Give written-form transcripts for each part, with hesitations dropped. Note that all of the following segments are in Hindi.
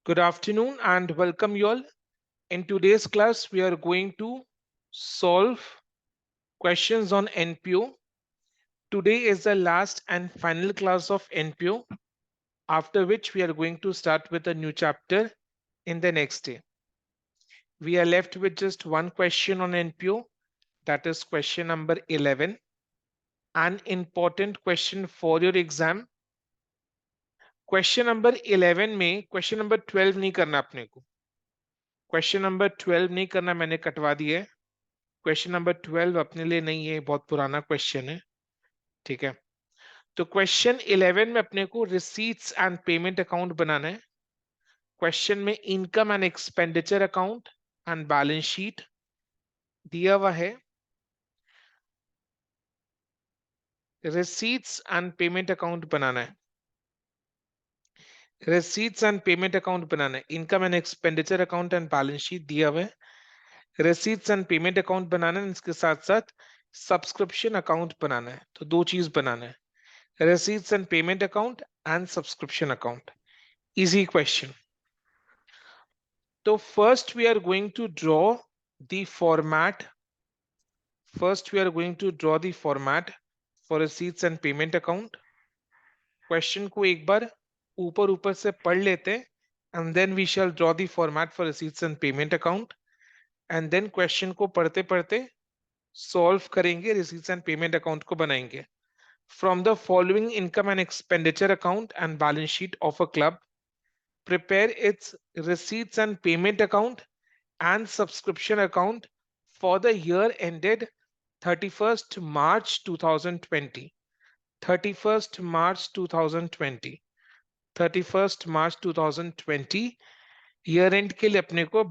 Good afternoon and welcome you all. In today's class, we are going to solve questions on NPO. Today is the last and final class of NPO, after which we are going to start with a new chapter in the next day. We are left with just one question on NPO, that is question number 11. An important question for your exam. Question number 11 में क्वेश्चन नंबर 12 नहीं करना अपने को. क्वेश्चन नंबर 12 नहीं करना, मैंने कटवा दिया है. क्वेश्चन नंबर 12 अपने लिए नहीं है, बहुत पुराना क्वेश्चन है. ठीक है, तो क्वेश्चन 11 में अपने को रिसीट्स एंड पेमेंट अकाउंट बनाना है. क्वेश्चन में income and expenditure account and balance sheet दिया हुआ है. रिसीट्स एंड पेमेंट अकाउंट बनाना है. रिसीट्स एंड पेमेंट अकाउंट बनाना है. Income and expenditure account and balance sheet दिया हुआ है. रिसीट्स एंड पेमेंट अकाउंट बनाना है, इसके साथ साथ सब्सक्रिप्शन अकाउंट बनाना है. तो दो चीज बनाना है, receipts and payment account and subscription account. Easy question. So first we are going to draw the format. First we are going to draw the format for receipts and payment account. Question को एक बार ऊपर ऊपर से पढ़ लेते हैं, and then we shall draw the format for receipts and payment account. And then question को पढ़ते पढ़ते solve करेंगे, receipts and payment account को बनाएंगे. From the following income and expenditure account and balance sheet of a club, prepare its receipts and payment account and subscription account for the year ended 31st March 2020. 31st March 2020. 31st March 2020 year and के लिए अपने को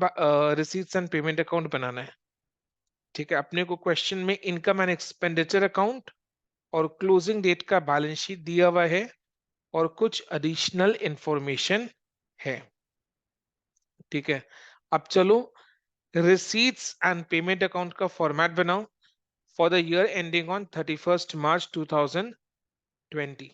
रिसीट्स एंड पेमेंट अकाउंट बनाना है. ठीक है, अपने को क्वेश्चन में इनकम एंड एक्सपेंडिचर अकाउंट और क्लोजिंग डेट का बैलेंस शीट दिया हुआ है और कुछ एडिशनल इंफॉर्मेशन है. ठीक है, अब चलो रिसीट्स एंड पेमेंट अकाउंट का फॉर्मेट बनाओ for the year ending on 31st March 2020.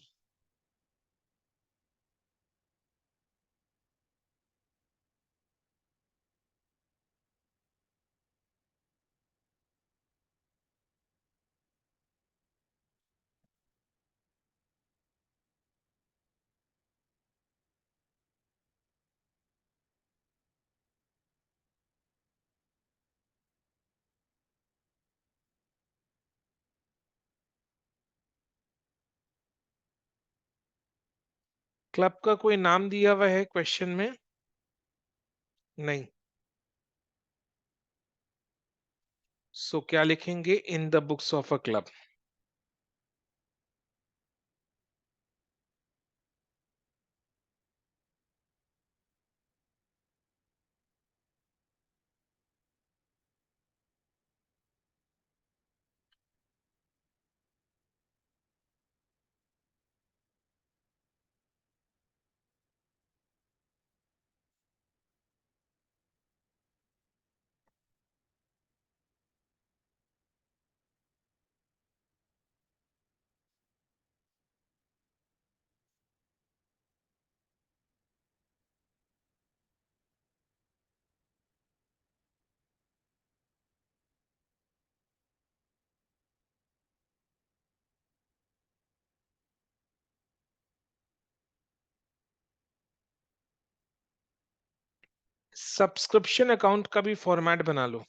Club का कोई नाम दिया हुआ है क्वेश्चन में? नहीं. सो क्या लिखेंगे? In the books of a club. Subscription account का भी फॉर्मेट बना लो.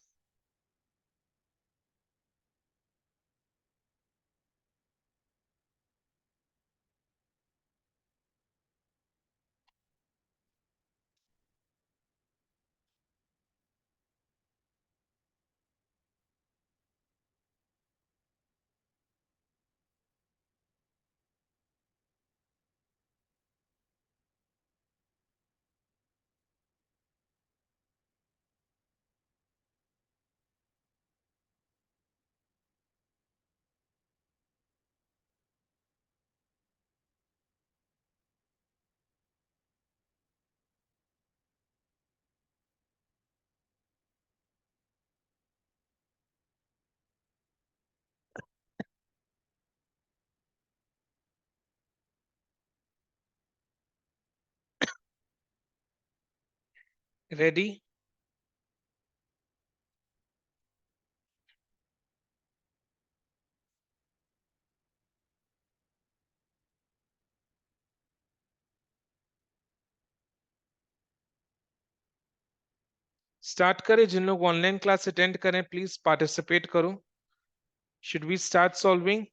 रेडी? स्टार्ट करें? जिन लोग ऑनलाइन क्लास अटेंड करें प्लीज पार्टिसिपेट करो। Should we start solving?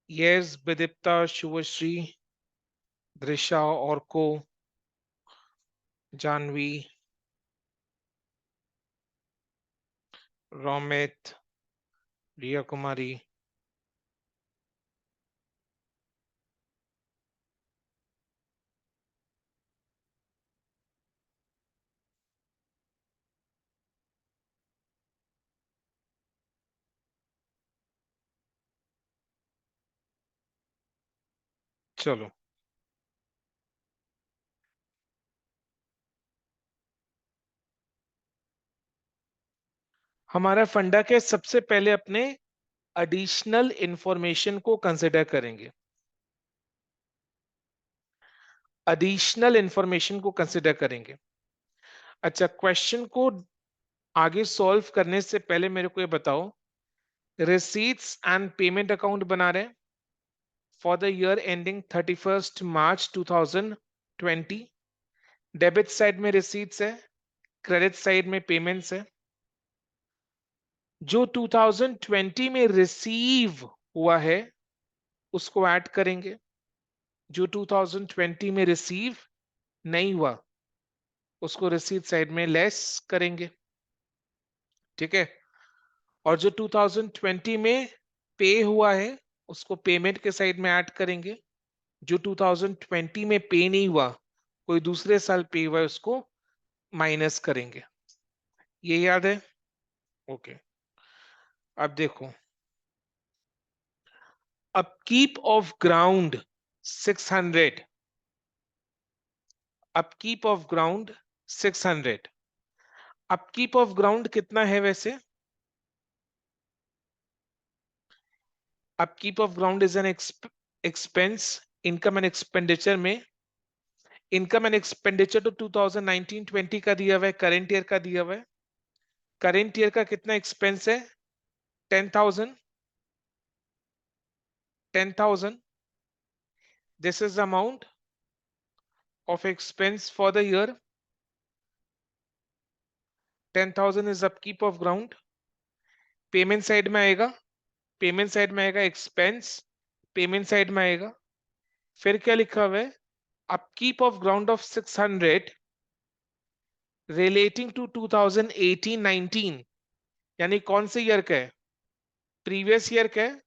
Yes, Vidipta, Shubhashree, Drisha, और को, जानवी, रोमित, रिया कुमारी। चलो, हमारा फंडा के सबसे पहले अपने एडिशनल इंफॉर्मेशन को कंसिडर करेंगे। एडिशनल इंफॉर्मेशन को कंसिडर करेंगे। अच्छा, क्वेश्चन को आगे सॉल्व करने से पहले मेरे को ये बताओ, रिसीट्स एंड पेमेंट अकाउंट बना रहे हैं for the year ending 31st March 2020। Debit side में रिसीट्स है, क्रेडिट साइड में पेमेंट्स है। जो 2020 में रिसीव हुआ है उसको ऐड करेंगे, जो 2020 में रिसीव नहीं हुआ उसको रिसीट साइड में लेस करेंगे। ठीक है? और जो 2020 में पे हुआ है उसको पेमेंट के साइड में ऐड करेंगे। जो 2020 में पे नहीं हुआ, कोई दूसरे साल पे हुआ है, उसको माइनस करेंगे। ये याद है? ओके। अब देखो, upkeep of ground 600, upkeep of ground 600। Upkeep of ground कितना है वैसे? Upkeep of ground is an expense, income and expenditure में। इनकम एंड एक्सपेंडिचर तो 2019-20 का दिया हुआ है, करंट ईयर का दिया हुआ है। करंट ईयर का कितना एक्सपेंस है? 10,000। 10,000, this is amount of expense for the year. 10,000 is upkeep of ground. Payment side में आएगा, पेमेंट साइड में आएगा एक्सपेंस, पेमेंट साइड में आएगा। फिर क्या लिखा हुआ है? Upkeep of ground of 600 relating to 2018-19, यानी कौन से ईयर का है? प्रीवियस ईयर का है।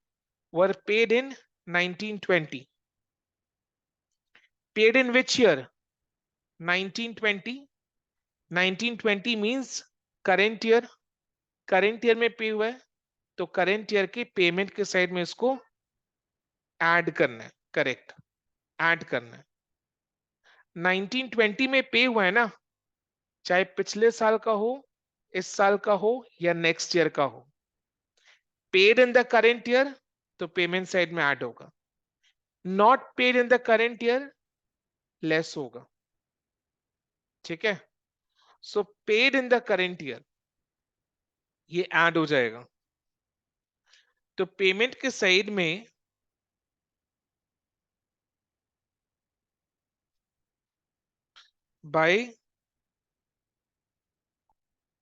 वर paid in 1920। Paid in which year? 1920। 1920 means current year. Current year में पे हुआ है तो करेंट ईयर के पेमेंट के साइड में इसको ऐड करना है। करेक्ट, ऐड करना है। 1920 में पे हुआ है ना, चाहे पिछले साल का हो, इस साल का हो, या नेक्स्ट ईयर का हो, paid in the current year तो पेमेंट साइड में ऐड होगा। Not paid in the current year less होगा। ठीक है? So paid in the current year ये ऐड हो जाएगा। तो पेमेंट के साइड में by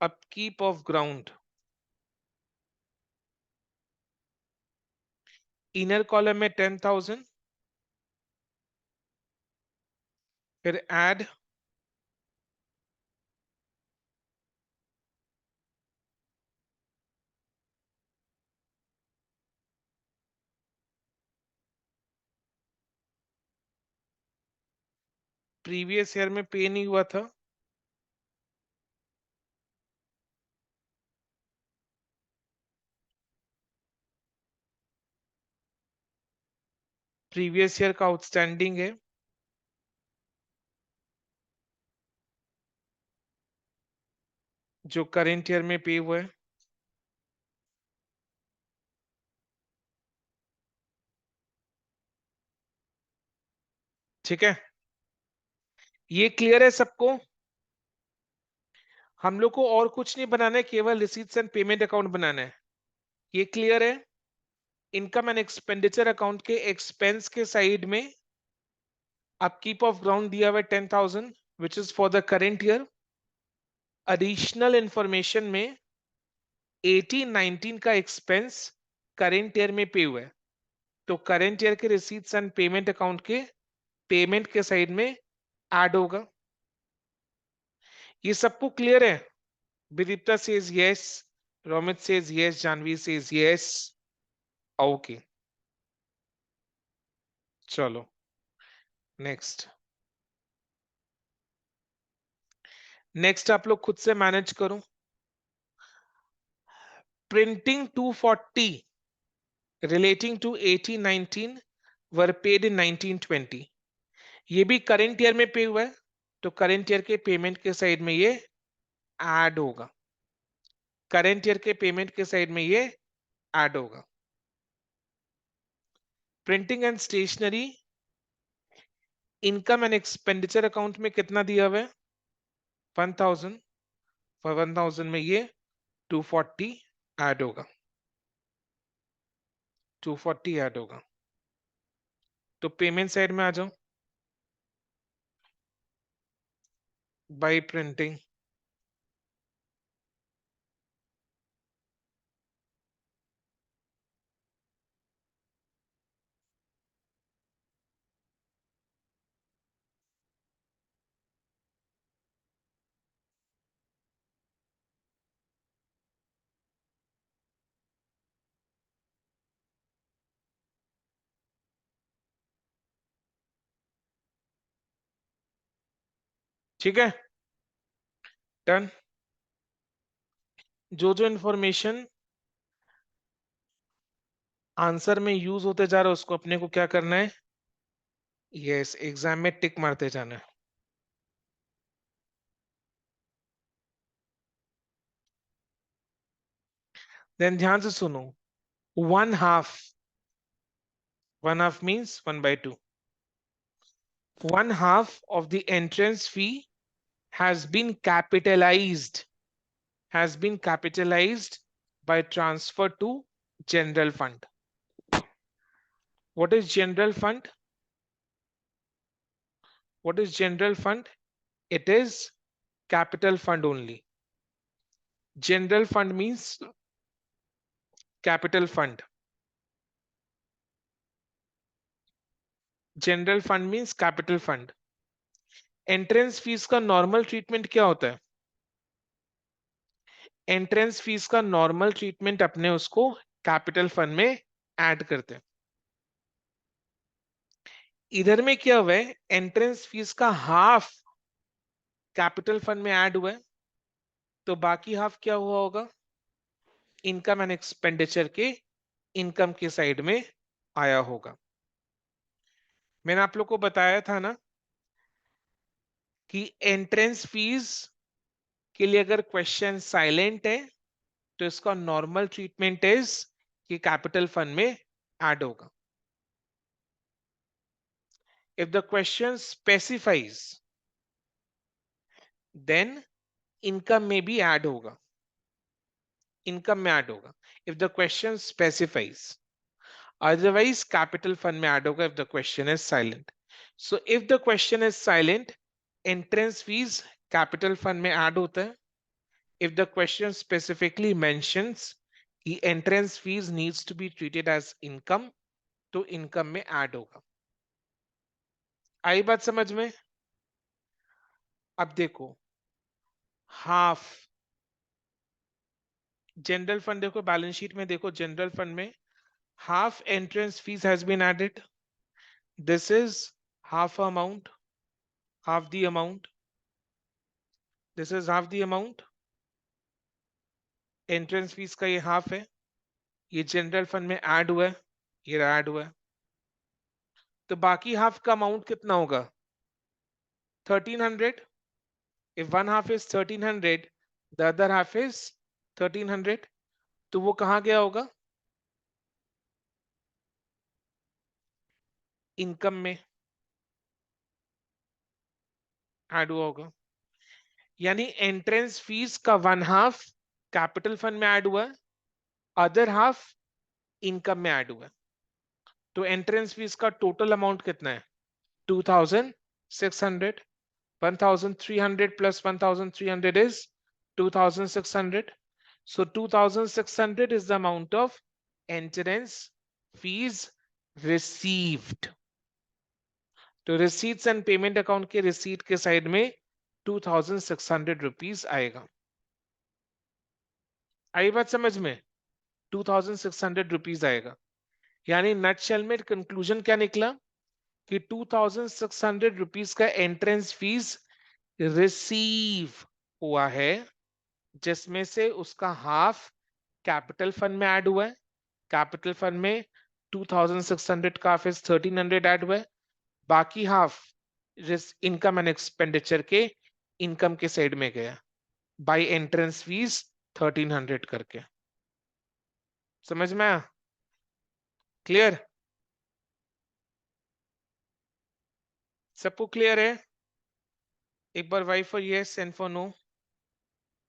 upkeep of ground, inner column में 10,000, फिर ऐड प्रीवियस ईयर में पे नहीं हुआ था, प्रीवियस ईयर का आउटस्टैंडिंग है, जो करेंट ईयर में पे हुआ है। ठीक है? ये क्लियर है सबको? हम लोग को और कुछ नहीं बनाना है, केवल रिसीट्स एंड पेमेंट अकाउंट बनाना है। ये क्लियर है? इनकम एंड एक्सपेंडिचर अकाउंट के एक्सपेंस के साइड में अपकीप ऑफ ग्राउंड दिया हुआ है 10,000 which is for the current year. Additional information में 18-19 का एक्सपेंस करेंट ईयर में पे हुआ है, तो करेंट ईयर के रिसीट्स एंड पेमेंट अकाउंट के पेमेंट के साइड में ऐड होगा। ये सबको क्लियर है? Vidipta says yes, Romit says yes, Janvi says yes. Okay, चलो नेक्स्ट। नेक्स्ट आप लोग खुद से मैनेज करो। Printing 240 relating to 1819 were paid in 1920। ये भी करंट ईयर में पे हुआ है, तो करंट ईयर के पेमेंट के साइड में ये ऐड होगा। करंट ईयर के पेमेंट के साइड में ये ऐड होगा। Printing and stationery income and expenditure account में कितना दिया हुआ है? 1000। फॉर 1000 में ये 240 ऐड होगा। 240 ऐड होगा। तो पेमेंट साइड में आ जाओ। बाय प्रिंटिंग ठीक है, डन। जो जो इंफॉर्मेशन आंसर में यूज होते जा रहा है उसको अपने को क्या करना है? यस, एग्जाम में टिक मारते जाना है। देन ध्यान से सुनो। 1/2, 1/2 means 1/2। 1/2 of the entrance fee has been capitalized, has been capitalized by transfer to general fund. What is general fund? What is general fund? It is capital fund only. General fund means capital fund. General fund means capital fund. Entrance fees का नॉर्मल ट्रीटमेंट क्या होता है? एंट्रेंस फीस का नॉर्मल ट्रीटमेंट अपने उसको कैपिटल फंड में ऐड करते हैं। इधर में क्या हुआ है? एंट्रेंस फीस का हाफ कैपिटल फंड में ऐड हुआ है, तो बाकी हाफ क्या हुआ होगा? इनकम एंड एक्सपेंडिचर के इनकम के साइड में आया होगा। मैंने आप लोग को बताया था ना कि एंट्रेंस फीस के लिए अगर क्वेश्चन साइलेंट है तो इसका नॉर्मल ट्रीटमेंट इज कि कैपिटल फंड में ऐड होगा। If the question specifies then income में भी ऐड होगा। इनकम में ऐड होगा if the question specifies, otherwise capital fund में ऐड होगा if the question is silent. So if the question is silent, entrance fees capital fund में ऐड होता है। If the question specifically mentions कि entrance fees needs to be treated as income, तो इनकम में ऐड होगा। आई बात समझ में? अब देखो, हाफ जनरल फंड, देखो बैलेंस शीट में देखो, जनरल फंड में half entrance fees has been added. This is half amount, half the amount. This is half the amount. Entrance fees का ये half है, ये जनरल फंड में ऐड हुआ है, ये ऐड हुआ है, तो बाकी हाफ का अमाउंट कितना होगा? 1300। If one half is 1300, the other half is 1300, तो वो कहाँ गया होगा? इनकम में ऐड हुआ होगा। यानी एंट्रेंस फीस का 1/2 कैपिटल फंड में ऐड हुआ है, अदर हाफ इनकम में ऐड हुआ है। तो एंट्रेंस फीस का टोटल अमाउंट कितना है? 2600. 1300 plus 1300 is 2600. So 2600 is the amount of entrance fees received. तो receipts and payment account के receipt के साइड में 2600 रुपीज आएगा। आई बात समझ में? 2600 रुपीज आएगा। यानी नटशेल में कंक्लूजन क्या निकला कि 2600 रुपीज का एंट्रेंस फीस रिसीव हुआ है, जिसमें से उसका हाफ कैपिटल फंड में ऐड हुआ है। कैपिटल फंड में 2600 का फिर 1300 ऐड हुआ है, बाकी हाफ इनकम एंड एक्सपेंडिचर के इनकम के साइड में गया बाय एंट्रेंस फीस 1300 करके। समझ में आया? क्लियर? सबको क्लियर है? एक बार Y for yes and for no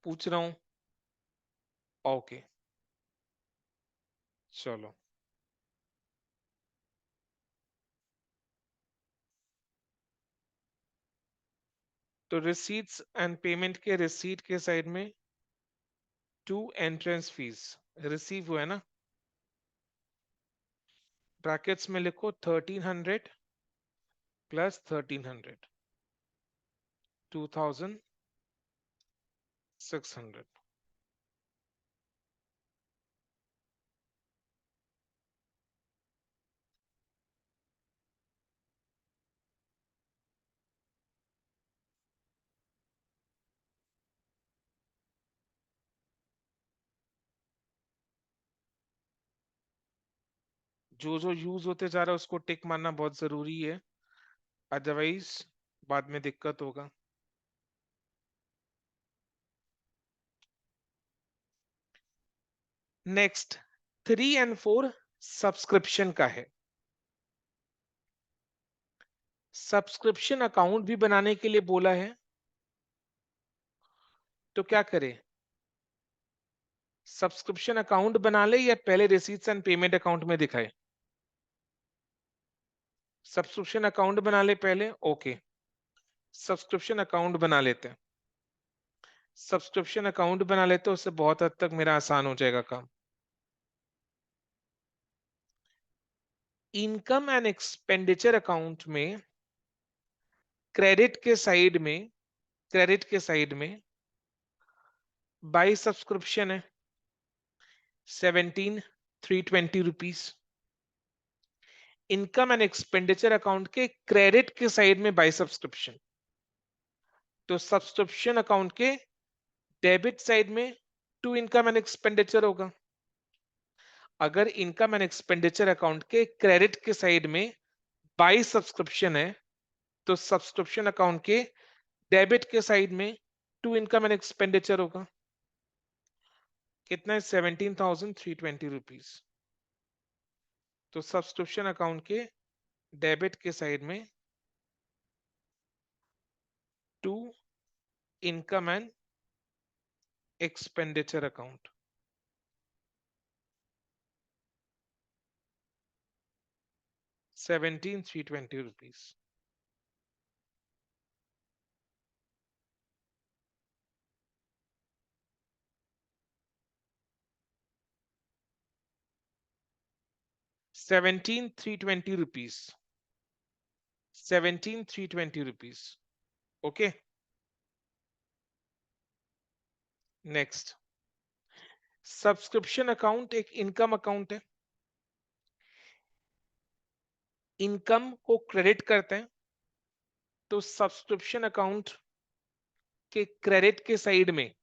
पूछ रहा हूं। ओके चलो, तो रिसीट्स एंड पेमेंट के रिसीट के साइड में 2 एंट्रेंस फीस रिसीव हुआ है ना, ब्रैकेट्स में लिखो 1300 प्लस 1300 2600। जो जो यूज होते जा रहा है उसको टिक मारना बहुत जरूरी है, अदरवाइज बाद में दिक्कत होगा। नेक्स्ट 3 एंड 4 सब्सक्रिप्शन का है। सब्सक्रिप्शन अकाउंट भी बनाने के लिए बोला है, तो क्या करें? सब्सक्रिप्शन अकाउंट बना ले या पहले रिसीट्स एंड पेमेंट अकाउंट में दिखाए? सब्सक्रिप्शन अकाउंट बना ले पहले। ओके, सब्सक्रिप्शन अकाउंट बना लेते हैं। सब्सक्रिप्शन अकाउंट बना लेते हैं, उससे बहुत हद तक मेरा आसान हो जाएगा काम। इनकम एंड एक्सपेंडिचर अकाउंट में क्रेडिट के साइड में, क्रेडिट के साइड में बाई सब्सक्रिप्शन है 17,320 rupees. Income and expenditure account के क्रेडिट के साइड में बाई सब्सक्रिप्शन, तो सब्सक्रिप्शन अकाउंट के डेबिट साइड में टू इनकम एंड एक्सपेंडिचर होगा। अगर इनकम एंड एक्सपेंडिचर अकाउंट के क्रेडिट के साइड में बाई सब्सक्रिप्शन है, तो सब्सक्रिप्शन अकाउंट के डेबिट के साइड में टू इनकम एंड एक्सपेंडिचर होगा। कितना है? 17,320 रुपीज। तो सब्सक्रिप्शन अकाउंट के डेबिट के साइड में to income and expenditure account 17,320 rupees. ₹17,320 ₹17,320 okay. Next, subscription account एक इनकम अकाउंट है, इनकम को क्रेडिट करते हैं, तो सब्सक्रिप्शन अकाउंट के क्रेडिट के साइड में,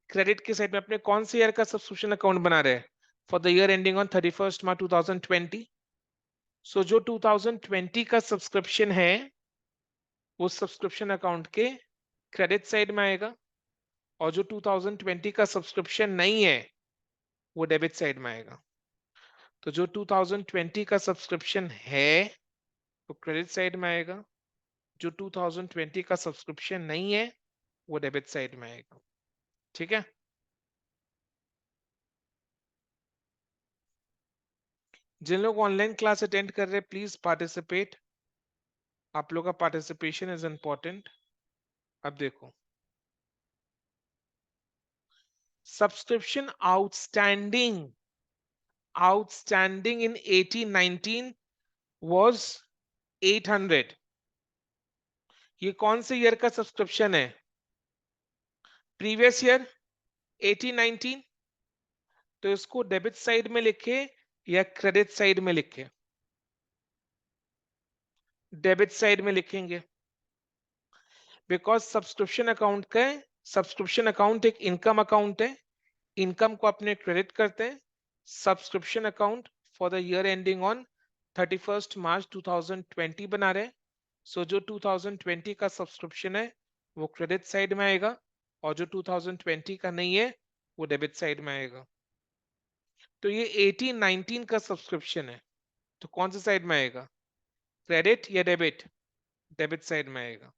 क्रेडिट के साइड में अपने कौन से ईयर का सब्सक्रिप्शन अकाउंट बना रहे हैं? For the year ending on 31 मार्च 2020। सो जो 2020 का सब्सक्रिप्शन है वो सब्सक्रिप्शन अकाउंट के क्रेडिट साइड में आएगा, और जो 2020 का सब्सक्रिप्शन नहीं है वो डेबिट साइड में आएगा। तो जो 2020 का सब्सक्रिप्शन है वो क्रेडिट साइड में आएगा, जो 2020 का सब्सक्रिप्शन नहीं है वो डेबिट साइड में आएगा। ठीक है, जिन लोग ऑनलाइन क्लास अटेंड कर रहे हैं प्लीज पार्टिसिपेट, आप लोग का पार्टिसिपेशन इज इंपॉर्टेंट। अब देखो, सब्सक्रिप्शन आउटस्टैंडिंग इन 1819 was 800। ये कौन से ईयर का सब्सक्रिप्शन है? Previous year 1819। तो इसको डेबिट साइड में लिखे या क्रेडिट साइड में लिखे? डेबिट साइड में लिखेंगे, बिकॉज सब्सक्रिप्शन अकाउंट एक इनकम अकाउंट है, इनकम को अपने क्रेडिट करते हैं। Subscription account for the year ending on 31 मार्च 2020 बना रहे हैं। सो जो 2020 का सब्सक्रिप्शन है वो क्रेडिट साइड में आएगा, और जो 2020 का नहीं है वो डेबिट साइड में आएगा। तो ये 1819 का सब्सक्रिप्शन है, तो कौन सी साइड में आएगा? क्रेडिट या डेबिट? डेबिट साइड में आएगा।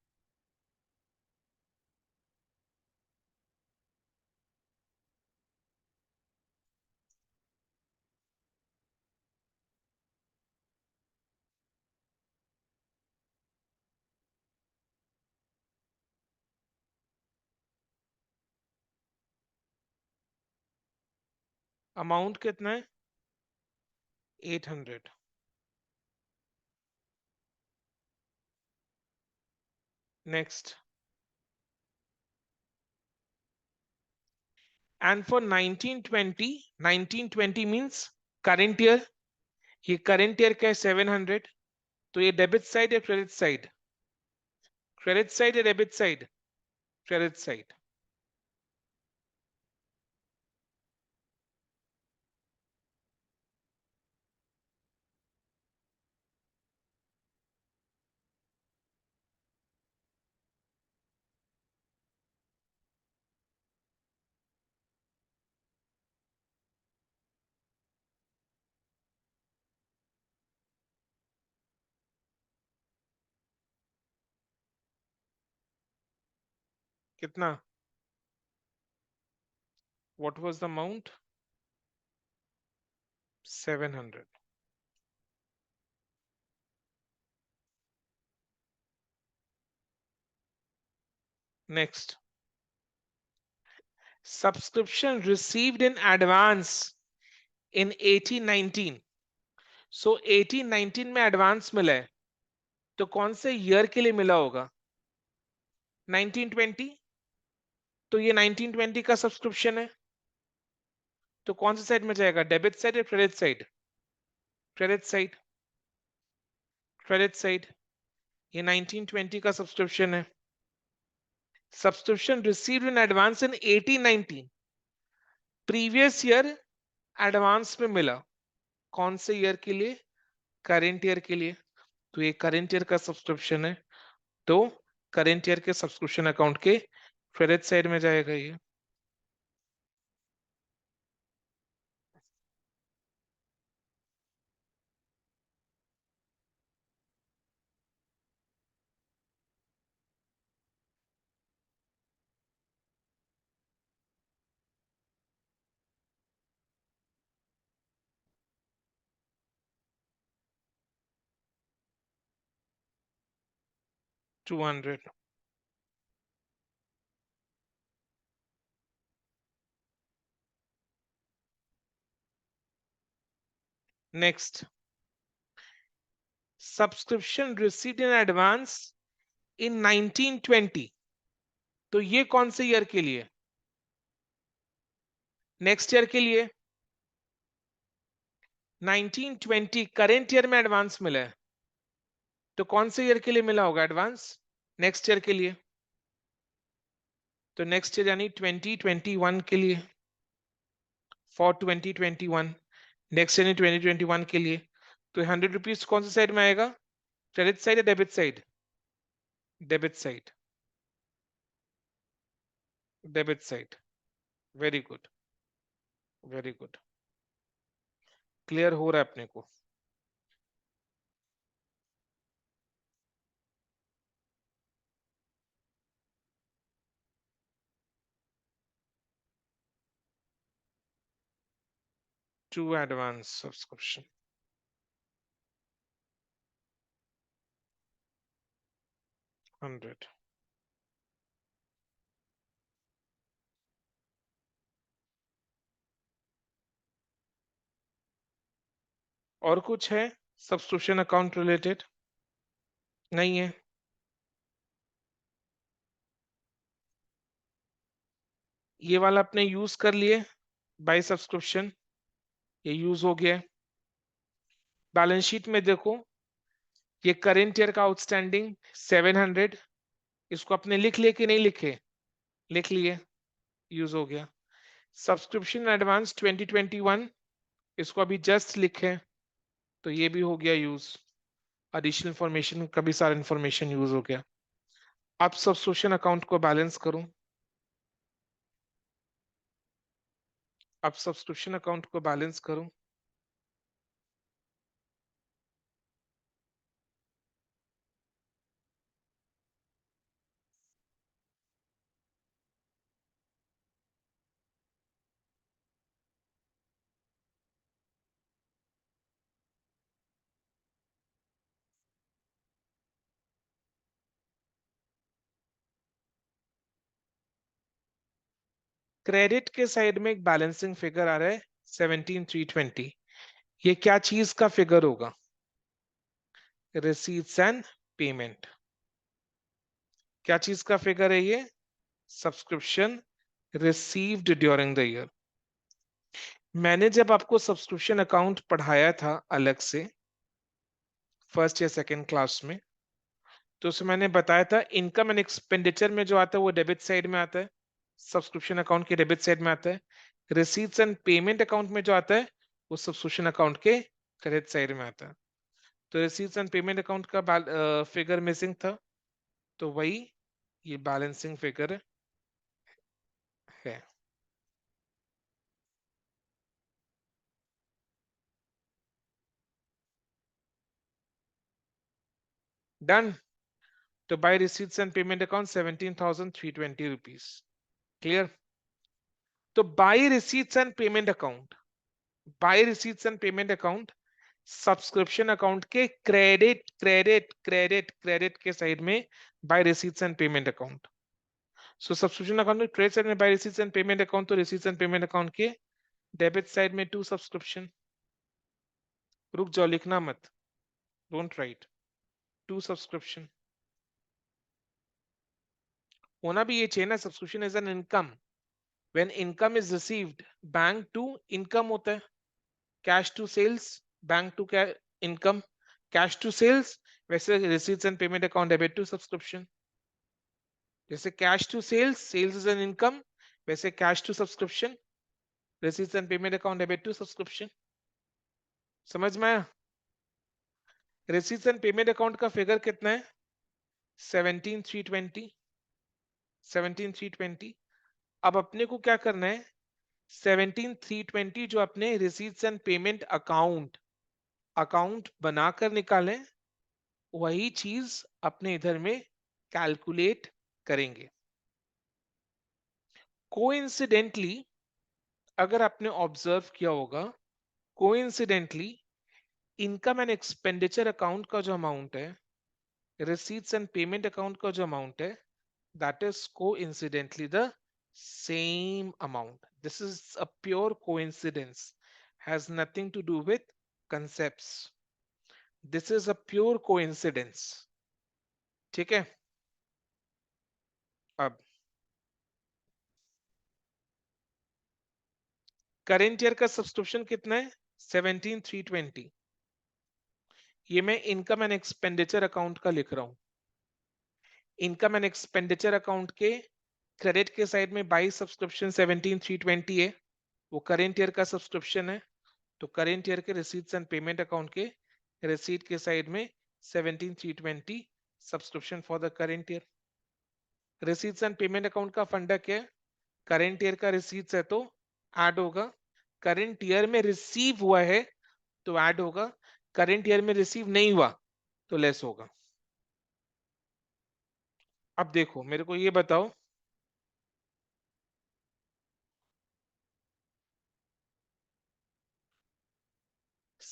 अमाउंट कितना है? 800। Next, and for 1920 means current year, ये करंट ईयर का है 700। तो ये डेबिट साइड या क्रेडिट साइड? क्रेडिट साइड या डेबिट साइड? Credit side. कितना? What was the amount? 700। Next, subscription received in advance in 1819। So 1819 में एडवांस मिला है, तो कौन से ईयर के लिए मिला होगा? 1920। तो ये 1920 का सब्सक्रिप्शन है, तो कौन सी साइड में जाएगा? डेबिट साइड या credit side? Credit side. Credit side. ये 1920 का सब्सक्रिप्शन है। Subscription received in advance in 1819, previous year advance में मिला, कौन से ईयर के लिए? करेंट ईयर के लिए। तो ये करेंट ईयर का सब्सक्रिप्शन है, तो करेंट ईयर के सब्सक्रिप्शन अकाउंट के क्रेडिट साइड में जाएगा ये। To 200। Next, subscription received in advance in 1920। तो ये कौन से ईयर के लिए? नेक्स्ट ईयर के लिए। 1920 करेंट ईयर में एडवांस मिला है, तो कौन से ईयर के लिए मिला होगा एडवांस? नेक्स्ट ईयर के लिए। तो नेक्स्ट ईयर यानी 2021 के लिए, फॉर 2021। नेक्स्ट यानी 2021 के लिए। तो 100 रुपीज कौन सी साइड में आएगा? क्रेडिट साइड या debit side? Debit side. Debit side. Very good, very good. Clear हो रहा है अपने को? To advance subscription. हंड्रेड। और कुछ है सब्सक्रिप्शन अकाउंट रिलेटेड? नहीं है। ये वाला आपने यूज कर लिए, बाय सब्सक्रिप्शन, ये यूज हो गया है। बैलेंस शीट में देखो, ये करेंट ईयर का आउटस्टैंडिंग 700, इसको आपने लिख लिए कि नहीं लिखे? लिख लिए, यूज हो गया। सब्सक्रिप्शन एडवांस 2021, इसको अभी जस्ट लिखे, तो ये भी हो गया यूज। एडिशनल इंफॉर्मेशन का भी सारा इंफॉर्मेशन यूज हो गया। अब सब्सक्रिप्शन अकाउंट को बैलेंस करूं। अब सब्सक्रिप्शन अकाउंट को बैलेंस करूं। क्रेडिट के साइड में एक बैलेंसिंग फिगर आ रहा है 17320। ये क्या चीज का फिगर होगा? Receipts and payment. क्या चीज का फिगर है ये? Subscription received during the year. मैंने जब आपको सब्सक्रिप्शन अकाउंट पढ़ाया था अलग से फर्स्ट या सेकंड क्लास में, तो उसमें मैंने बताया था इनकम एंड एक्सपेंडिचर में जो आता है वो डेबिट साइड में आता है, सब्सक्रिप्शन अकाउंट के डेबिट साइड में आता है। रिसीट्स एंड पेमेंट अकाउंट में जो आता है वो सब्सक्रिप्शन अकाउंट के क्रेडिट साइड में आता है। तो रिसीट्स एंड पेमेंट अकाउंट का फिगर मिसिंग था, तो वही ये बैलेंसिंग फिगर है। डन। तो by receipts and payment account 17,320 rupees. Clear? तो by receipts and payment account, by receipts and payment account subscription account के क्रेडिट क्रेडिट क्रेडिट क्रेडिट के साइड में by receipts and payment account. So subscription account में क्रेडिट साइड में by receipts and payment account, तो रिसीट्स एंड पेमेंट अकाउंट के डेबिट साइड में टू सब्सक्रिप्शन। रुक जाओ, लिखना मत, डोंट राइट। टू सब्सक्रिप्शन होना भी ये चाहिए ना, subscription is an income. When income is received, bank to income होता है, cash to sales, bank to income, cash to sales. वैसे receipts and payment account debit to subscription. जैसे cash to sales, sales is an income, वैसे cash to subscription, receipts and payment account debit to subscription. समझ में आया? रिसीट्स एंड पेमेंट अकाउंट का फिगर कितना है? 17,320। 17,320। अब अपने को क्या करना है? 17,320 जो अपने receipts and payment account account बनाकर निकालें, वही चीज अपने इधर में कैलकुलेट करेंगे। कोइंसिडेंटली, अगर आपने ऑब्जर्व किया होगा, coincidentally income and expenditure account का जो अमाउंट है, रिसीट्स एंड पेमेंट अकाउंट का जो अमाउंट है, that is coincidentally the same amount. This is a pure coincidence, has nothing to do with concepts. This is a pure coincidence. ठीक है? अब करेंट ईयर का सब्सक्रिप्शन कितना है? 17,320। ये मैं इनकम एंड एक्सपेंडिचर अकाउंट का लिख रहा हूं। इनकम एंड एक्सपेंडिचर अकाउंट के क्रेडिट के साइड में बाई सब्सक्रिप्शन 17,320 है, वो करेंट ईयर का सब्सक्रिप्शन है। तो करेंट ईयर के रिसीट्स एंड पेमेंट अकाउंट के रिसीट के साइड में 17,320 subscription for the current year. Receipts and payment account का फंडा क्या है? करेंट ईयर का रिसीट्स है तो ऐड होगा, करेंट ईयर में रिसीव हुआ है तो ऐड होगा, करेंट ईयर में रिसीव नहीं हुआ तो लेस होगा। अब देखो मेरे को ये बताओ,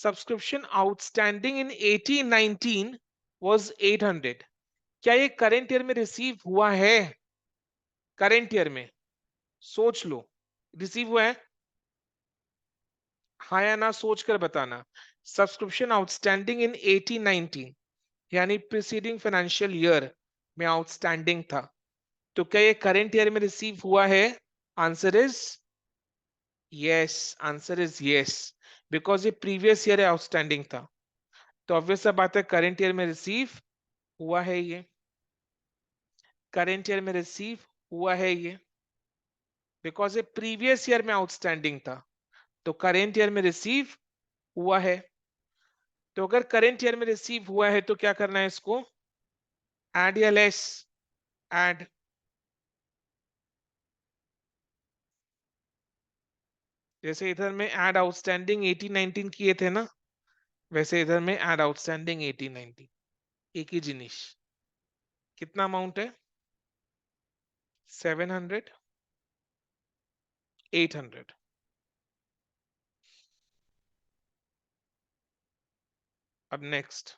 सब्सक्रिप्शन आउटस्टैंडिंग इन 1819 was 800. क्या ये करंट ईयर में रिसीव हुआ है? करंट ईयर में सोच लो, रिसीव हुआ है? हाँ या ना सोच कर बताना। सब्सक्रिप्शन आउटस्टैंडिंग इन 1819 यानी प्रीसीडिंग फाइनेंशियल ईयर में आउटस्टैंडिंग था, तो क्या ये करंट ईयर में रिसीव हुआ है? Answer is yes, answer is yes, because ये प्रीवियस ईयर आउटस्टैंडिंग था, तो ऑब्वियस सा बात है करंट ईयर में रिसीव हुआ है ये, करंट ईयर में रिसीव हुआ है ये, बिकॉज ये प्रीवियस ईयर में आउटस्टैंडिंग था, तो करेंट ईयर में रिसीव हुआ है। तो अगर करेंट ईयर में रिसीव हुआ है तो क्या करना है इसको? एड या लेस? एड। जैसे इधर में एड आउटस्टैंडिंग 1819 किए थे ना, वैसे इधर में एड आउटस्टैंडिंग 1819, एक ही जिनिस। कितना अमाउंट है? 700, 800। अब next,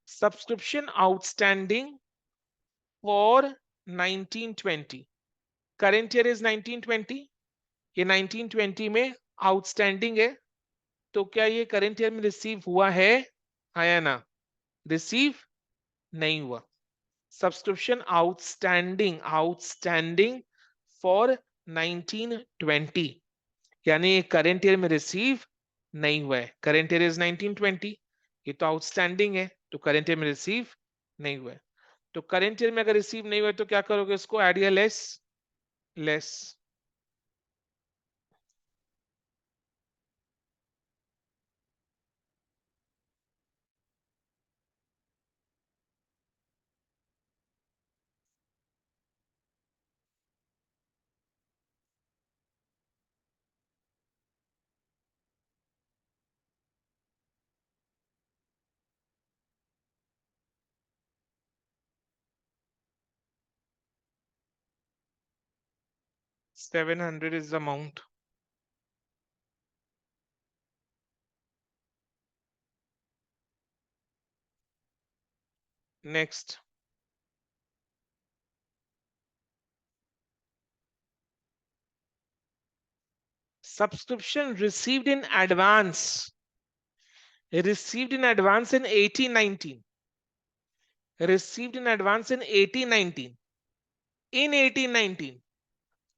subscription outstanding for 1920। Current year is 1920, ये 1920 में आउटस्टैंडिंग है, तो क्या ये करंट ईयर में रिसीव हुआ है? हाँ या ना? रिसीव नहीं हुआ। सब्सक्रिप्शन आउटस्टैंडिंग, आउटस्टैंडिंग फॉर 1920 यानी ये करंट ईयर में रिसीव नहीं हुआ है। करंट ईयर इज 1920, ये तो आउटस्टैंडिंग है, तो करंट ईयर में रिसीव नहीं हुआ है। तो करंट ईयर में अगर रिसीव नहीं हुआ है तो क्या करोगे इसको? एड या less? Less. 700 is the amount. Next, subscription received in advance, received in advance in 1819, received in advance in 1819, in 1819,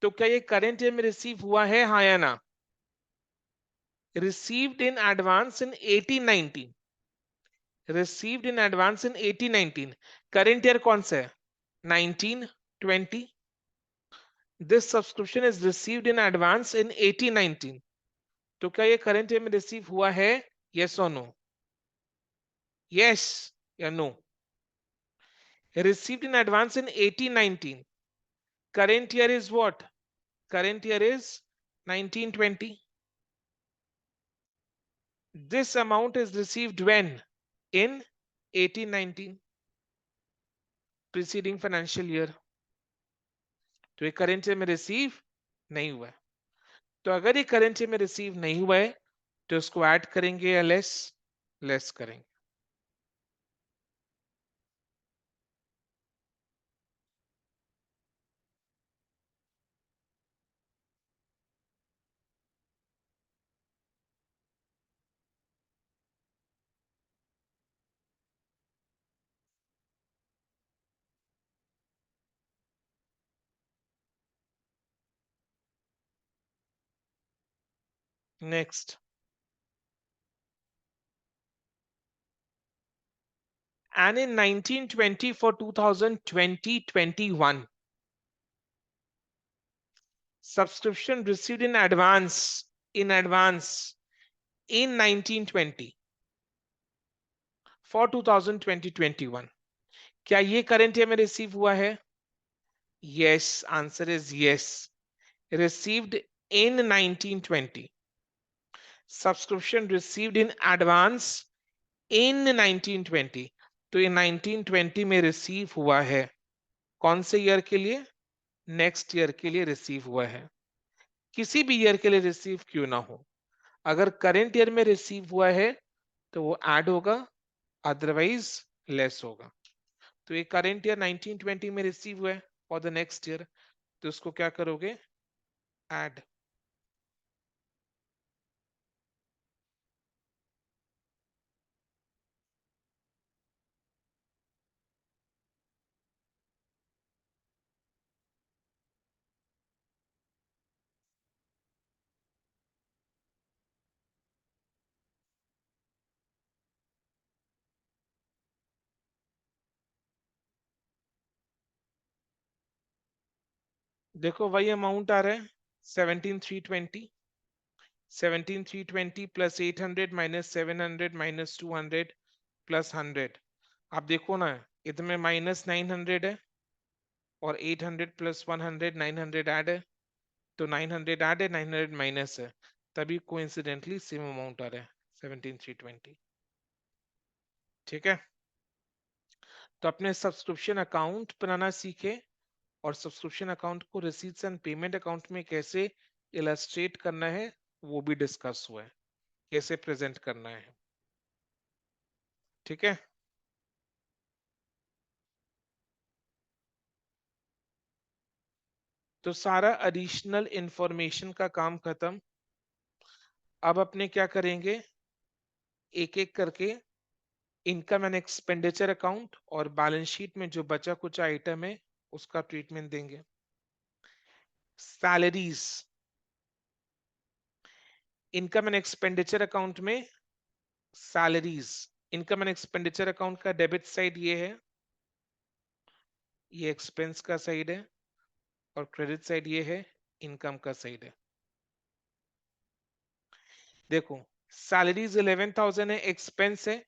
तो क्या ये करंट ईयर में रिसीव हुआ है? हाँ या ना? received in advance in 1819, received in advance in 1819, current year कौन सा है? 1920. This subscription is received in advance in 1819, तो क्या ये करंट ईयर में रिसीव हुआ है? yes or no? yes या no? Received in advance in 1819, current year is what? Current year is 1920. This amount is received when? In 1819, preceding financial year. तो ये करंट ईयर में रिसीव नहीं हुआ है, तो अगर ये करंट ईयर में रिसीव नहीं हुआ है तो इसको ऐड करेंगे या लेस? लेस करेंगे। Next, and in 1920 for 2020-21 subscription received in advance, in 1920 for 2020-21, क्या ये करंट ईयर में रिसीव हुआ है? yes, answer is yes, received in 1920, subscription received in advance in 1920, तो ये 1920 में रिसीव हुआ है। कौन से ईयर के लिए? नेक्स्ट ईयर के लिए रिसीव हुआ है। किसी भी ईयर के लिए रिसीव क्यों ना हो, अगर करंट ईयर में रिसीव हुआ है तो वो ऐड होगा, अदरवाइज लेस होगा। तो ये करंट ईयर 1920 में रिसीव हुआ है फॉर द नेक्स्ट ईयर, तो उसको क्या करोगे, ऐड। देखो वही अमाउंट आ रहा है 17,320, 17,320 प्लस 800 माइनस 700 माइनस 200 प्लस 100। आप देखो ना, इधर में माइनस 900 है और 800 प्लस 100 900 ऐड है, तो 900 ऐड है, 900 माइनस है, तभी कोइंसिडेंटली सेम अमाउंट आ रहा है 17,320। ठीक है, तो अपने सब्सक्रिप्शन अकाउंट बनाना सीखे, और सब्सक्रिप्शन अकाउंट को रिसीट्स एंड पेमेंट अकाउंट में कैसे इलस्ट्रेट करना है वो भी डिस्कस हुआ है, कैसे प्रेजेंट करना है। ठीक है, तो सारा एडिशनल इंफॉर्मेशन का काम खत्म। अब अपने क्या करेंगे, एक एक करके इनकम एंड एक्सपेंडिचर अकाउंट और बैलेंस शीट में जो बचा कुछ आइटम है उसका ट्रीटमेंट देंगे। Salaries, income and expenditure account में salaries, income and expenditure account का डेबिट साइड ये है, ये एक्सपेंस का साइड है, और क्रेडिट साइड ये है, इनकम का साइड है। देखो सैलरीज 11,000 है, एक्सपेंस है,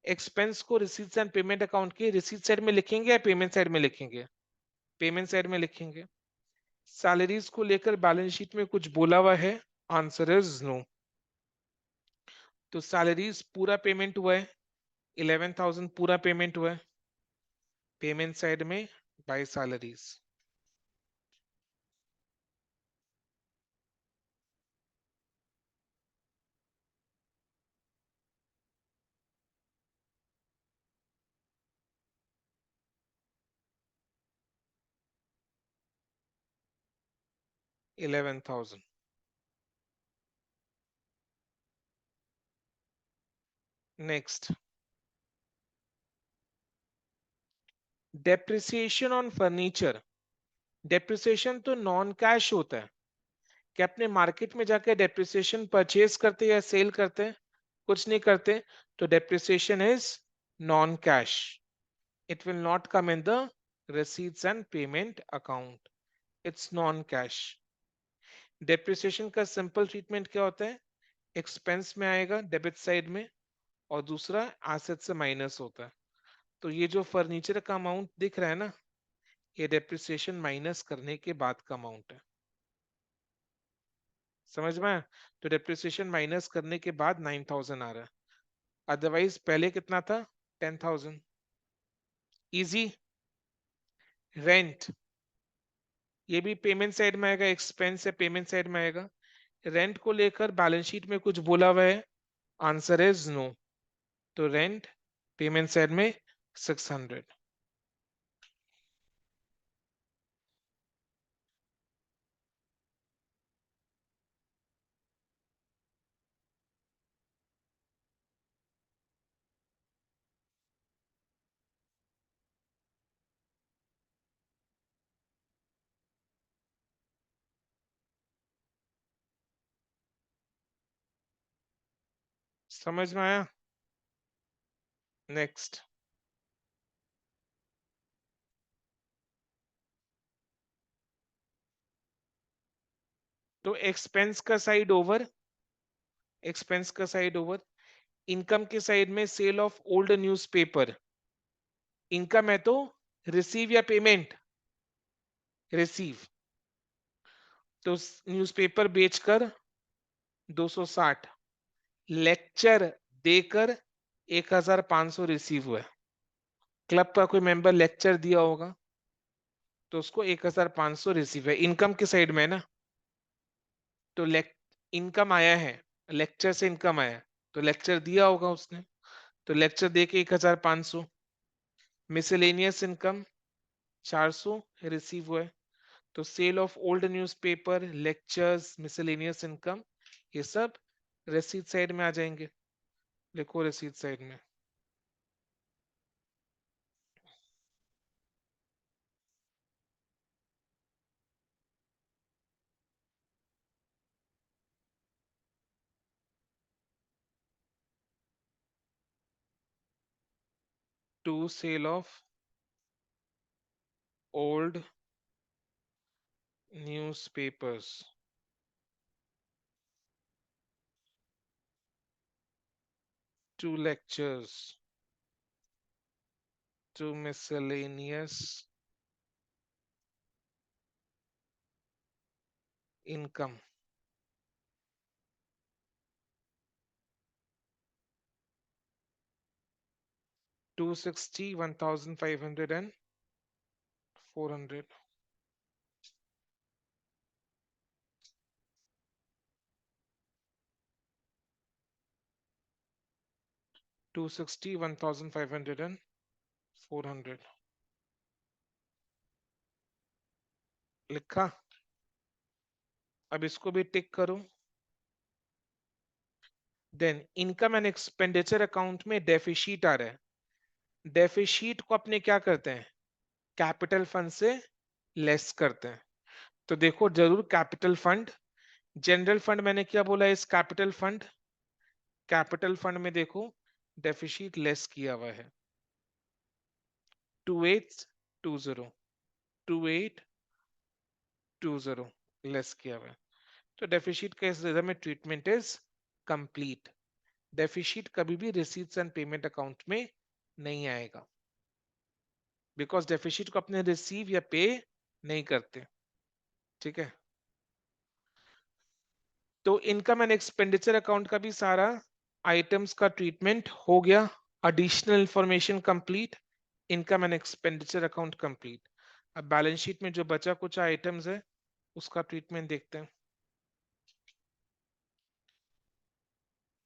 एक्सपेंस को रिसीट्स एंड पेमेंट अकाउंट के रिसीट साइड में लिखेंगे या पेमेंट साइड में लिखेंगे, पेमेंट साइड में लिखेंगे। सैलरीज को लेकर बैलेंस शीट में कुछ बोला हुआ है, आंसर इज नो। तो सैलरीज पूरा पेमेंट हुआ है, 11,000 पूरा पेमेंट हुआ है, पेमेंट साइड में by salaries. $11,000। Next, depreciation on furniture. Depreciation तो नॉन कैश होता है, कि अपने मार्केट में जाकर डेप्रिसिएशन परचेज करते या सेल करते हैं, कुछ नहीं करते, तो depreciation is non cash, it will not come in the receipts and payment account, it's non cash। Depreciation का सिंपल ट्रीटमेंट क्या होता है, एक्सपेंस में आएगा डेबिट साइड में, और दूसरा एसेट से माइनस होता है। तो ये जो फर्नीचर का अमाउंट दिख रहा है ना, ये डेप्रिसिएशन माइनस करने के बाद का अमाउंट है, समझ में आया? तो डेप्रिसिएशन माइनस करने के बाद 9,000 आ रहा है, अदरवाइज पहले कितना था, 10,000। इजी। रेंट, ये भी पेमेंट साइड में आएगा, एक्सपेंस है, पेमेंट साइड में आएगा। रेंट को लेकर बैलेंस शीट में कुछ बोला हुआ है, आंसर इज नो। तो रेंट पेमेंट साइड में 600। समझ में आया? नेक्स्ट, तो एक्सपेंस का साइड ओवर, एक्सपेंस का साइड ओवर, इनकम के साइड में sale of old newspaper. Income है तो रिसीव या पेमेंट, रिसीव, तो न्यूज़पेपर बेचकर 260, लेक्चर देकर 1,500 रिसीव हुआ है। क्लब का कोई मेंबर लेक्चर दिया होगा तो उसको 1,500 रिसीव है, इनकम के साइड में है ना, तो इनकम आया है, लेक्चर से इनकम आया तो लेक्चर दिया होगा उसने, तो लेक्चर दे के 1500। मिसलेनियस इनकम 400 रिसीव हुआ है, तो sale of old newspaper, lectures, miscellaneous income, ये सब रसीद साइड में आ जाएंगे। लिखो रसीद साइड में। To sale of old newspapers, to lectures, to miscellaneous income. 260, 1500 and 400। 260, 1500 and 400 लिखा। अब इसको भी टिक करो। Then income and expenditure account में डेफिशिट आ रहा है। डेफिशिट को अपने क्या करते हैं, कैपिटल फंड से लेस करते हैं। तो देखो जरूर कैपिटल फंड, जनरल फंड मैंने क्या बोला, इस कैपिटल फंड, कैपिटल फंड में देखो डेफिशिट लेस किया हुआ है 2820, 2820 लेस किया हुआ है। तो डेफिशिट का इस रिजल्ट में ट्रीटमेंट इज कंप्लीट। डेफिशिट कभी भी रिसीट्स एंड पेमेंट अकाउंट में नहीं आएगा, बिकॉज डेफिशिट को अपने रिसीव या पे नहीं करते। ठीक है, तो इनकम एंड एक्सपेंडिचर अकाउंट का भी सारा आइटम्स का ट्रीटमेंट हो गया। Additional information complete, income and expenditure account complete. अब बैलेंस शीट में जो बचा कुछ आइटम्स है उसका ट्रीटमेंट देखते हैं।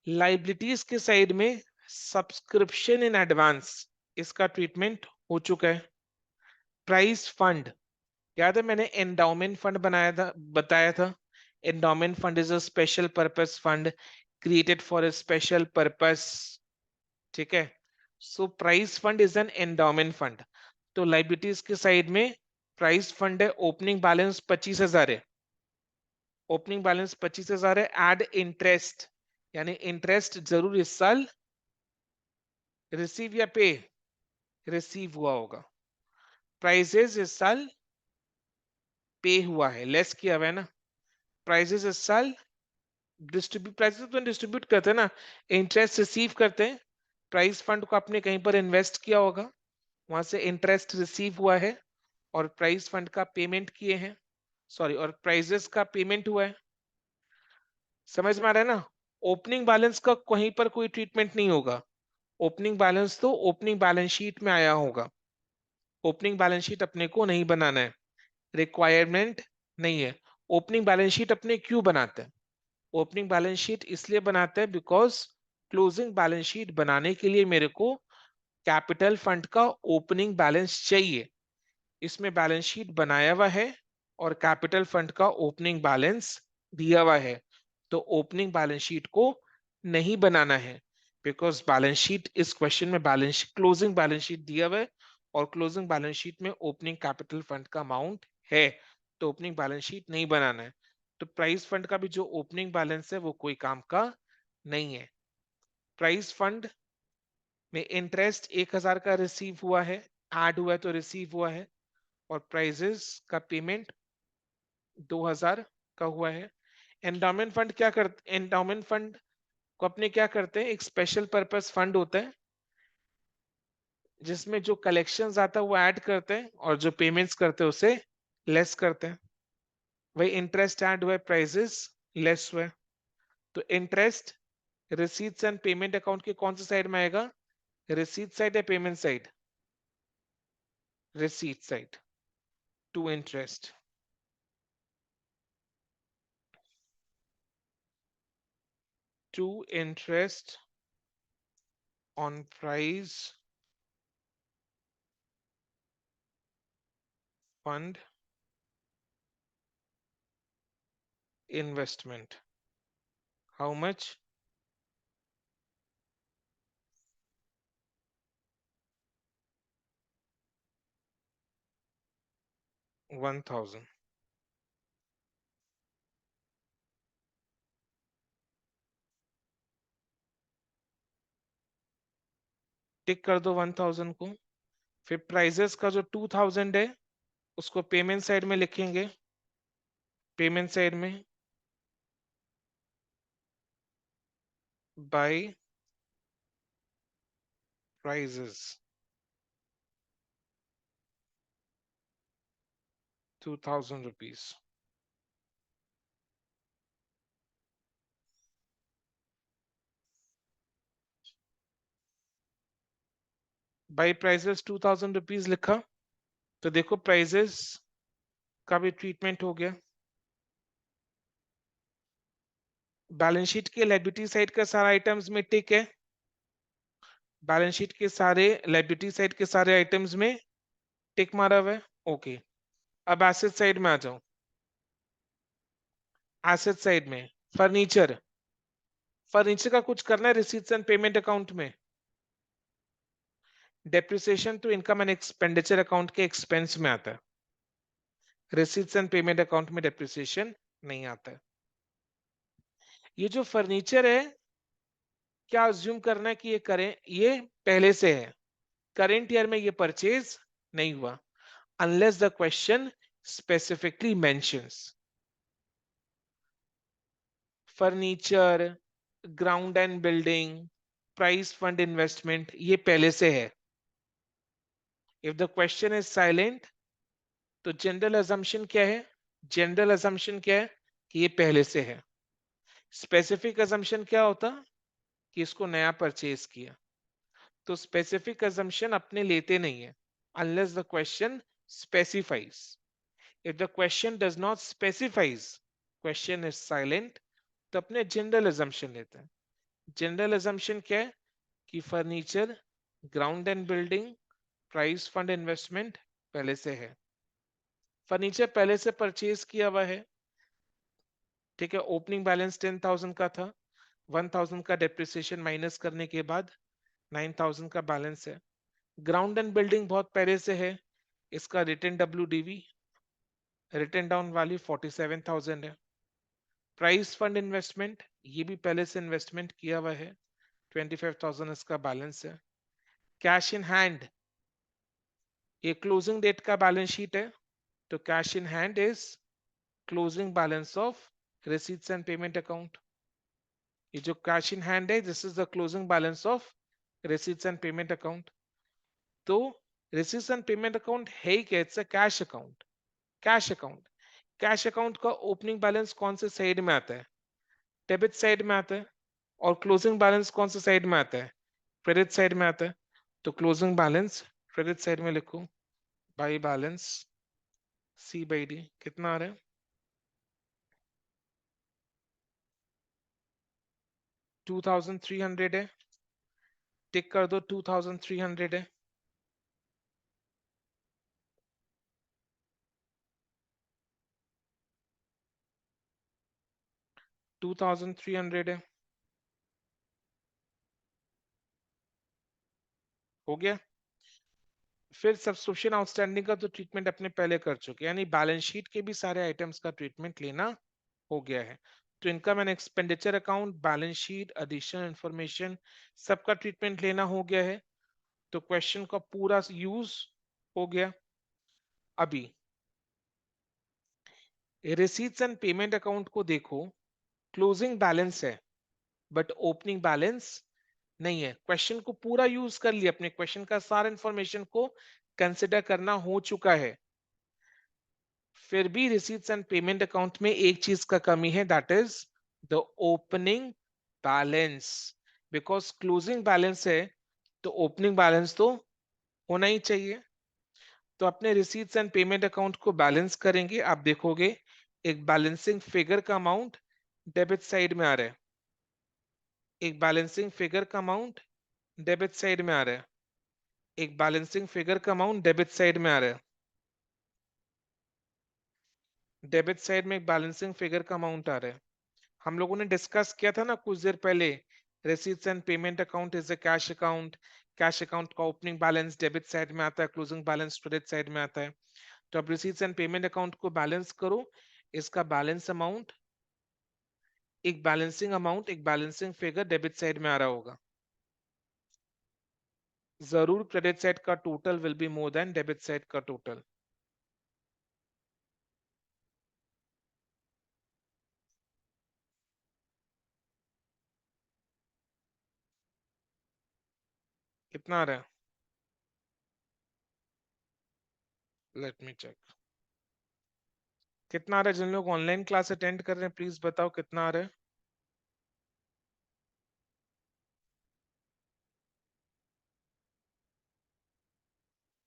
लाइबिलिटीज के साइड में सब्सक्रिप्शन इन एडवांस, इसका ट्रीटमेंट हो चुका है। प्राइस फंड, याद है मैंने एंडाउमेंट फंड बनाया था, बताया था। Endowment fund is a special purpose fund created for a special purpose. ठीक है, so price fund is an endowment fund. तो लाइबिलिटीज के साइड में प्राइस फंड है, ओपनिंग बैलेंस 25,000 है। ओपनिंग बैलेंस 25,000 है। एड इंटरेस्ट, यानी इंटरेस्ट जरूर इस साल रिसीव या पे, रिसीव हुआ होगा। प्राइजेस इस साल पे हुआ है, लेस किया हुआ है ना। प्राइजेस इस साल डिस्ट्रीब्यूट, प्राइसेस तो डिस्ट्रीब्यूट करते हैं ना, इंटरेस्ट रिसीव करते हैं। प्राइस फंड को आपने कहीं पर इन्वेस्ट किया होगा, वहां से इंटरेस्ट रिसीव हुआ है और प्राइस फंड का पेमेंट किए हैं, सॉरी, और प्राइजेस का पेमेंट हुआ है। समझ में आ रहा है ना। ओपनिंग बैलेंस का कहीं पर कोई ट्रीटमेंट नहीं होगा। ओपनिंग बैलेंस तो ओपनिंग बैलेंस शीट में आया होगा। ओपनिंग बैलेंस शीट अपने को नहीं बनाना है, रिक्वायरमेंट नहीं है। ओपनिंग बैलेंस शीट अपने क्यों बनाते हैं, ओपनिंग बैलेंस शीट इसलिए बनाते हैं बिकॉज क्लोजिंग बैलेंस शीट बनाने के लिए मेरे को कैपिटल फंड का ओपनिंग बैलेंस चाहिए। इसमें बैलेंस शीट बनाया हुआ है और कैपिटल फंड का ओपनिंग बैलेंस दिया हुआ है, तो ओपनिंग बैलेंस शीट को नहीं बनाना है, बिकॉज बैलेंस शीट इस क्वेश्चन में बैलेंस क्लोजिंग बैलेंस शीट दिया हुआ है और क्लोजिंग बैलेंस शीट में ओपनिंग कैपिटल फंड का अमाउंट है, तो ओपनिंग बैलेंस शीट नहीं बनाना है। तो प्राइस फंड का भी जो ओपनिंग बैलेंस है वो कोई काम का नहीं है। प्राइस फंड में इंटरेस्ट 1,000 का रिसीव हुआ है, ऐड हुआ है तो रिसीव हुआ है, और प्राइजेस का पेमेंट 2,000 का हुआ है। एंडाउमेंट फंड क्या करते, एंडाउमेंट फंड को अपने क्या करते हैं, एक स्पेशल पर्पस फंड होता है जिसमें जो कलेक्शंस आता है वो ऐड करते हैं और जो पेमेंट्स करते हैं उसे लेस करते हैं। वही इंटरेस्ट ऐड हुआ, प्राइजेस लेस हुआ। तो interest receipts and payment account के कौन सी साइड में आएगा, रिसीट साइड या payment side, receipt side, to interest. to interest on prize fund investment. How much? 1000. Tick कर दो 1000 को। फिर प्राइजेस का जो 2000 है उसको पेमेंट साइड में लिखेंगे। पेमेंट साइड में by prizes 2000 rupees. By prizes 2000 rupees लिखा। तो देखो प्राइजेस का भी ट्रीटमेंट हो गया। बैलेंस शीट के लायबिलिटी साइड का सारा आइटम्स में टिक है। बैलेंस शीट के सारे लायबिलिटी साइड के सारे आइटम्स में टिक मारा हुआ है। ओके, अब एसेट साइड में आ जाओ। एसेट साइड में फर्नीचर। फर्नीचर का कुछ करना है रिसीट्स एंड पेमेंट अकाउंट में। डेप्रिसिएशन तो इनकम एंड एक्सपेंडिचर अकाउंट के एक्सपेंस में आता है। रिसीट्स एंड पेमेंट अकाउंट में डेप्रिसिएशन नहीं आता है। ये जो फर्नीचर है, क्या अज्यूम करना है कि ये करें, ये पहले से है, करेंट ईयर में ये परचेज नहीं हुआ, unless the question specifically mentions. Furniture, ground and building, price fund investment, ये पहले से है। If the question is silent तो जनरल अजम्पशन क्या है? जनरल अजम्पशन क्या है कि ये पहले से है। स्पेसिफिक अजम्पशन क्या होता कि इसको नया परचेज किया। तो स्पेसिफिक अजम्पशन अपने लेते नहीं है unless the question specifies. If the question does not specifies, question is silent, तो अपने जनरल अजम्पशन लेते हैं। जनरल अजम्पशन क्या है कि furniture, ground and building, price fund investment पहले से है। फर्नीचर पहले से परचेज किया हुआ है, ठीक है। ओपनिंग बैलेंस 10,000 का था, 1000 का डेप्रिसिएशन माइनस करने के बाद 9000 का बैलेंस है। ग्राउंड एंड बिल्डिंग बहुत पहले से है, इसका return WDV, return down value 47,000 है। प्राइस फंड इन्वेस्टमेंट, ये भी पहले से इन्वेस्टमेंट किया हुआ है, 25,000 इसका बैलेंस है। कैश इन हैंड, ये क्लोजिंग डेट का बैलेंस शीट है, तो cash in hand is closing balance of receipts and payment account. ये जो कैश इन हैंड है, this is the closing balance of receipts and payment account. तो रिसीट्स एंड पेमेंट अकाउंट है ही क्या? It's a cash account. Cash account, cash account का ओपनिंग बैलेंस कौन से साइड में आता है? डेबिट साइड में आता है। और क्लोजिंग बैलेंस कौन से साइड में आता है? क्रेडिट साइड में आता है। तो क्लोजिंग बैलेंस क्रेडिट साइड में लिखो, by balance C by D कितना आ रहा है? 2300 है, टिक कर दो 2300 है। 2300 है, हो गया। फिर सब्सक्रिप्शन आउटस्टैंडिंग का तो ट्रीटमेंट अपने पहले कर चुके, यानी बैलेंस शीट के भी सारे आइटम्स का ट्रीटमेंट लेना हो गया है। तो income and expenditure account, balance sheet, additional information, सबका ट्रीटमेंट लेना हो गया है। तो क्वेश्चन का पूरा यूज हो गया। अभी रिसीट्स एंड पेमेंट अकाउंट को देखो, क्लोजिंग बैलेंस है बट ओपनिंग बैलेंस नहीं है। क्वेश्चन को पूरा यूज कर लिया, अपने क्वेश्चन का सारा इंफॉर्मेशन को कंसिडर करना हो चुका है। फिर भी रिसीट्स एंड पेमेंट अकाउंट में एक चीज का कमी है, that is the opening balance. Because closing balance है तो ओपनिंग बैलेंस तो होना ही चाहिए। तो अपने रिसीट्स एंड पेमेंट अकाउंट को बैलेंस करेंगे। आप देखोगे एक बैलेंसिंग फिगर का अमाउंट डेबिट साइड में आ रहा है, एक बैलेंसिंग फिगर का अमाउंट डेबिट साइड में आ रहा है, एक बैलेंसिंग फिगर का अमाउंट डेबिट साइड में आ रहा है, डेबिट साइड में एक बैलेंसिंग फिगर का अमाउंट आ रहा है। हम लोगों ने डिस्कस किया था ना कुछ देर पहले, receipts and payment account is a cash account, cash account का ओपनिंग बैलेंस डेबिट साइड में आता है, क्लोजिंग बैलेंस क्रेडिट साइड में आता है। तो अब रिसीट्स एंड पेमेंट अकाउंट को बैलेंस करो, इसका बैलेंस अमाउंट, एक बैलेंसिंग अमाउंट, एक बैलेंसिंग फिगर डेबिट साइड में आ रहा होगा। जरूर क्रेडिट साइड का total will be more than debit side का टोटल। कितना आ रहा है? Let me check. कितना आ रहा है? जिन लोग ऑनलाइन क्लास अटेंड कर रहे हैं प्लीज बताओ कितना आ रहा है।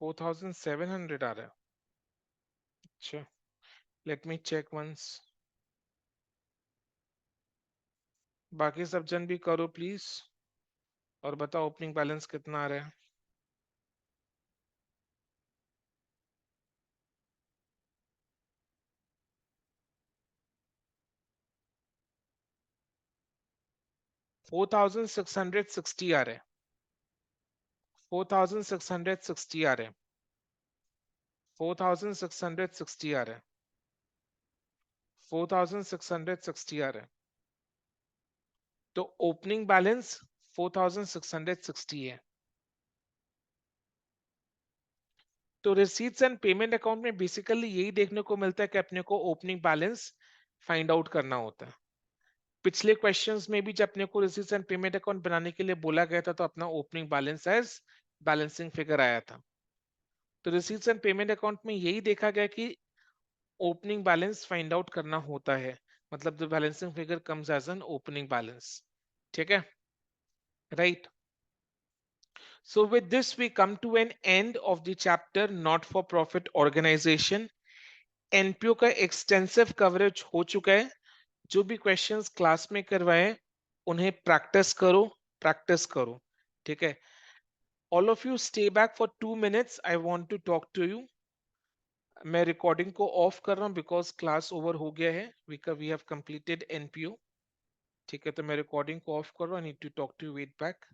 4700 आ रहा है। अच्छा, लेट मी चेक वंस। बाकी सब जन भी करो प्लीज, और बताओ ओपनिंग बैलेंस कितना आ रहा है। $4660 आ रहे हैं, 4660 आ रहे हैं, 4660 आ रहे हैं, 4660 आ रहे हैं। तो ओपनिंग बैलेंस 4660 है। तो रिसीट्स एंड पेमेंट अकाउंट में बेसिकली यही देखने को मिलता है कि अपने को ओपनिंग बैलेंस फाइंड आउट करना होता है। पिछले क्वेश्चंस में भी जब अपने को रिसीट्स एंड पेमेंट अकाउंट बनाने के लिए बोला गया था तो अपना opening balance as balancing figure आया था। तो रिसीट्स एंड पेमेंट अकाउंट में यही देखा गया कि ओपनिंग बैलेंस फाइंड आउट करना होता है, मतलब the balancing figure comes as an opening balance. ठीक है, right. So with this we come to an end of the chapter not for profit organization। NPO का एक्सटेंसिव कवरेज हो चुका है। जो भी क्वेश्चंस क्लास में करवाए उन्हें प्रैक्टिस करो, प्रैक्टिस करो। ठीक है, all of you stay back for 2 minutes, I want to talk to you. मैं रिकॉर्डिंग को ऑफ कर रहा हूँ बिकॉज क्लास ओवर हो गया है, वी हैव कंप्लीटेड एनपीओ। ठीक है, तो मैं रिकॉर्डिंग को ऑफ कर रहा हूँ, I need to talk to you, wait back.